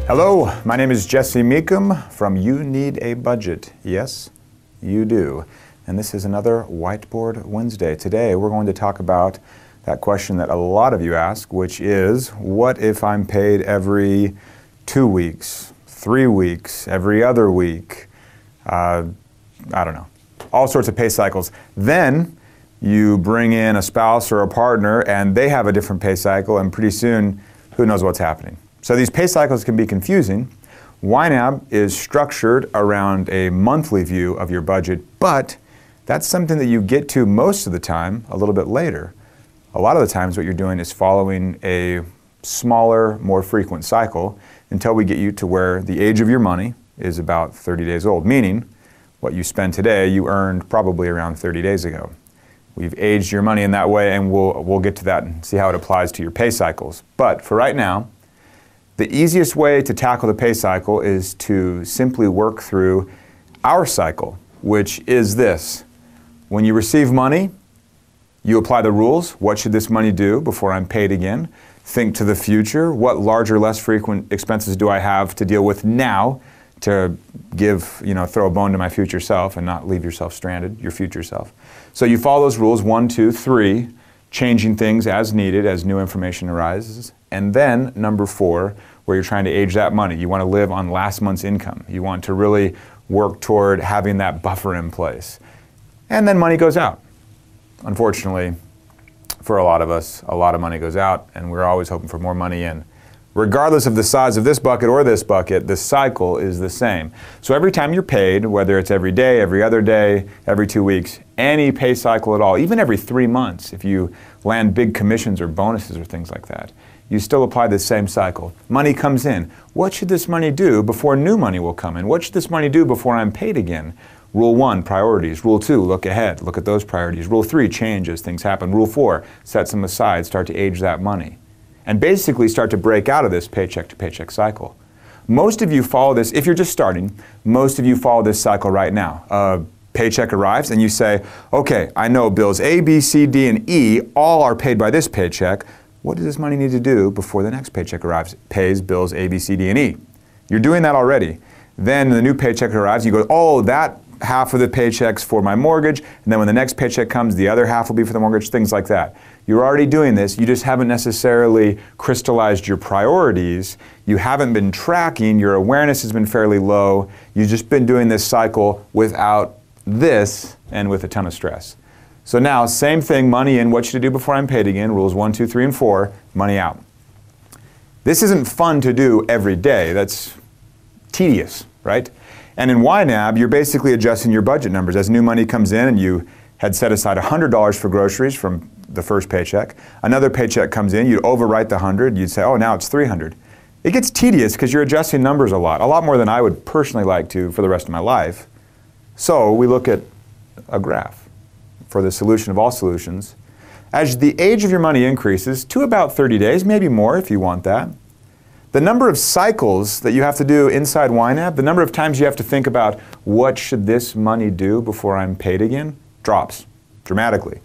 Hello, my name is Jesse Meekum from You Need a Budget. Yes, you do. And this is another Whiteboard Wednesday. Today we're going to talk about that question that a lot of you ask, which is, what if I'm paid every 2 weeks, 3 weeks, every other week? I don't know. All sorts of pay cycles. Then you bring in a spouse or a partner and they have a different pay cycle, and pretty soon, who knows what's happening. So these pay cycles can be confusing. Ynab is structured around a monthly view of your budget, but that's something that you get to most of the time a little bit later. A lot of the times what you're doing is following a smaller, more frequent cycle until we get you to where the age of your money is about 30 days old, meaning what you spend today you earned probably around 30 days ago. We've aged your money in that way, and we'll get to that and see how it applies to your pay cycles. But for right now, the easiest way to tackle the pay cycle is to simply work through our cycle, which is this. When you receive money, you apply the rules. What should this money do before I'm paid again? Think to the future. What larger, less frequent expenses do I have to deal with now to throw a bone to my future self and not leave yourself stranded, your future self? So you follow those rules, 1, 2, 3, changing things as needed as new information arises. And then number 4, where you're trying to age that money. You want to live on last month's income. You want to really work toward having that buffer in place. And then money goes out. Unfortunately, for a lot of us, a lot of money goes out, and we're always hoping for more money in. Regardless of the size of this bucket or this bucket, the cycle is the same. So every time you're paid, whether it's every day, every other day, every 2 weeks, any pay cycle at all, even every 3 months, if you land big commissions or bonuses or things like that, you still apply the same cycle. Money comes in. What should this money do before new money will come in? What should this money do before I'm paid again? Rule 1, priorities. Rule 2, look ahead. Look at those priorities. Rule 3, change as things happen. Rule 4, set some aside. Start to age that money. And basically start to break out of this paycheck to paycheck cycle. Most of you follow this, if you're just starting, most of you follow this cycle right now. A paycheck arrives and you say, okay, I know bills A, B, C, D, and E all are paid by this paycheck. What does this money need to do before the next paycheck arrives? Pays bills A, B, C, D, and E. You're doing that already. Then the new paycheck arrives, you go, oh, that half of the paycheck's for my mortgage, and then when the next paycheck comes, the other half will be for the mortgage, things like that. You're already doing this, you just haven't necessarily crystallized your priorities, you haven't been tracking, your awareness has been fairly low, you've just been doing this cycle without this and with a ton of stress. So now, same thing, money in, what should I do before I'm paid again? Rules 1, 2, 3, and 4, money out. This isn't fun to do every day, that's tedious, right? And in Ynab, you're basically adjusting your budget numbers. As new money comes in and you had set aside $100 for groceries from the first paycheck, another paycheck comes in, you'd overwrite the 100, you'd say, oh, now it's 300. It gets tedious because you're adjusting numbers a lot more than I would personally like to for the rest of my life. So we look at a graph for the solution of all solutions. As the age of your money increases to about 30 days, maybe more if you want that, the number of cycles that you have to do inside Ynab, the number of times you have to think about what should this money do before I'm paid again, drops dramatically.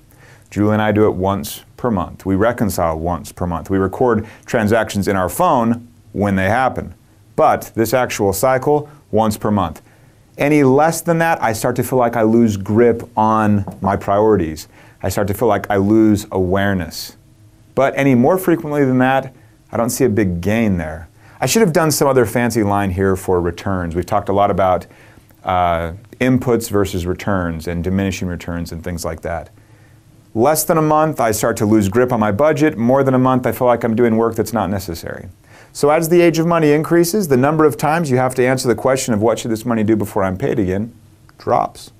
Julie and I do it once per month. We reconcile once per month. We record transactions in our phone when they happen. But this actual cycle, once per month. Any less than that, I start to feel like I lose grip on my priorities. I start to feel like I lose awareness. But any more frequently than that, I don't see a big gain there. I should have done some other fancy line here for returns. We've talked a lot about inputs versus returns and diminishing returns and things like that. Less than a month, I start to lose grip on my budget. More than a month, I feel like I'm doing work that's not necessary. So as the age of money increases, the number of times you have to answer the question of what should this money do before I'm paid again drops.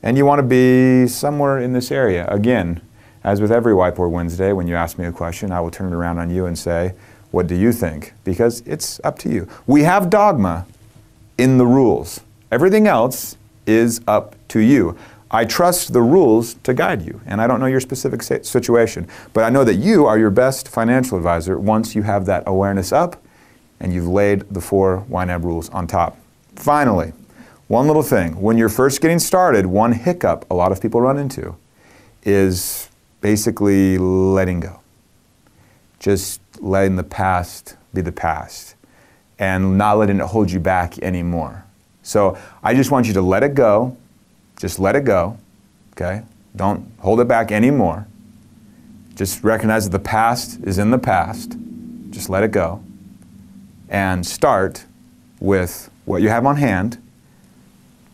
And you want to be somewhere in this area. Again, as with every Whiteboard Wednesday, when you ask me a question, I will turn it around on you and say, what do you think? Because it's up to you. We have dogma in the rules. Everything else is up to you. I trust the rules to guide you, and I don't know your specific situation, but I know that you are your best financial advisor once you have that awareness up and you've laid the 4 Ynab rules on top. Finally, one little thing. When you're first getting started, one hiccup a lot of people run into is basically letting go. Just letting the past be the past. and not letting it hold you back anymore. So I just want you to let it go. Just let it go, okay? Don't hold it back anymore. Just recognize that the past is in the past. Just let it go. And start with what you have on hand.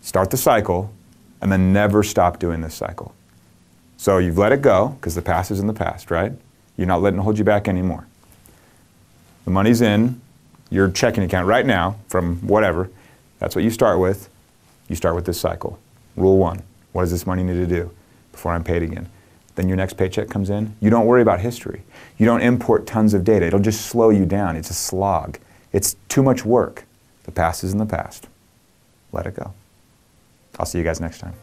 Start the cycle, and then never stop doing this cycle. So you've let it go, because the past is in the past, right? You're not letting it hold you back anymore. The money's in your checking account right now from whatever. That's what you start with. You start with this cycle. Rule 1, what does this money need to do before I'm paid again? Then your next paycheck comes in. You don't worry about history. You don't import tons of data. It'll just slow you down. It's a slog. It's too much work. The past is in the past. Let it go. I'll see you guys next time.